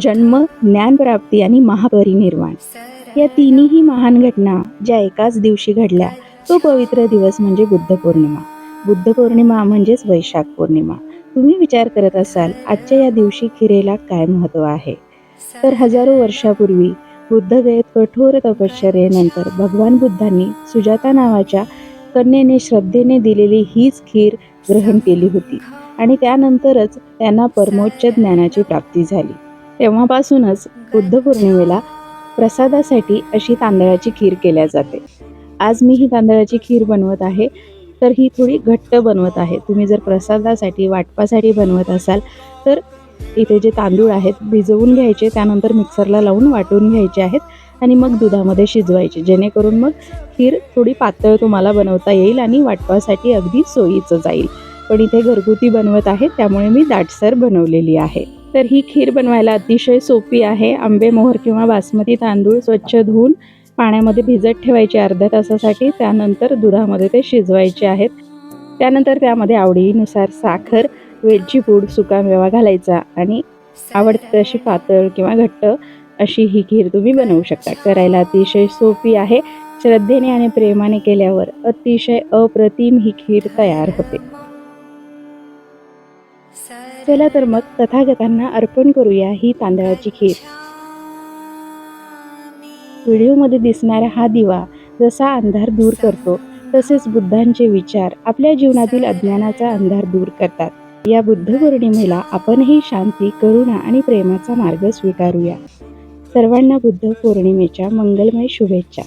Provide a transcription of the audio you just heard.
जन्म, ज्ञानप्राप्ती आणि महापरिनिर्वाण या तिन्ही महान घटना ज्या एकाच दिवशी घडल्या, तो पवित्र दिवस म्हणजे बुद्ध पौर्णिमा. बुद्ध पौर्णिमा म्हणजेच वैशाख पौर्णिमा. तुम्ही विचार करत असाल, आजच्या या दिवशी खिरेला काय महत्त्व आहे? तर हजारो वर्षापूर्वी बुद्धगयेत कठोर तपश्चर्येनंतर भगवान बुद्धांनी सुजाता नावाच्या कन्येने श्रद्धेने दिलेली हीच खीर ग्रहण केली होती आणि त्यानंतरच त्यांना परमोच्च ज्ञानाची प्राप्ती झाली. तेव्हापासूनच बुद्ध पौर्णिमेला प्रसादासाठी अशी तांदळाची खीर केल्या जाते. आज मी ही तांदळाची खीर बनवत आहे, तर ही थोडी घट्ट बनवत आहे. तुम्ही जर प्रसादासाठी वाटपासाठी बनवत असाल तर इथे जे तांदूळ आहेत भिजवून घ्यायचे, त्यानंतर मिक्सरला लावून वाटून घ्यायचे आहेत आणि मग दुधामध्ये शिजवायचे, जेणेकरून मग खीर थोडी पातळ तुम्हाला बनवता येईल आणि वाटपासाठी अगदी सोयीचं जाईल. पण इथे घरगुती बनवत आहे, त्यामुळे मी दाटसर बनवलेली आहे. तर ही खीर बनवायला अतिशय सोपी आहे. आंबे, मोहर किंवा बासमती तांदूळ स्वच्छ धुवून पाण्यामध्ये भिजत ठेवायचे अर्ध्या तासासाठी. त्यानंतर दुधामध्ये ते शिजवायचे आहेत. त्यानंतर त्यामध्ये आवडीनुसार साखर, वेलची पूड, सुकामेवा घालायचा आणि आवडते अशी पातळ किंवा घट्ट अशी ही खीर तुम्ही बनवू शकता. करायला अतिशय सोपी आहे. श्रद्धेने आणि प्रेमाने केल्यावर अतिशय अप्रतिम ही खीर तयार होते. चला तर मग तथागतांना अर्पण करूया ही तांदळाची खीर. व्हिडिओमध्ये दिसणारा हा दिवा जसा अंधार दूर करतो, तसेच बुद्धांचे विचार आपल्या जीवनातील अज्ञानाचा अंधार दूर करतात. या बुद्ध पौर्णिमेला आपणही शांती, करुणा आणि प्रेमाचा मार्ग स्वीकारूया. सर्वांना बुद्ध पौर्णिमेच्या मंगलमय शुभेच्छा.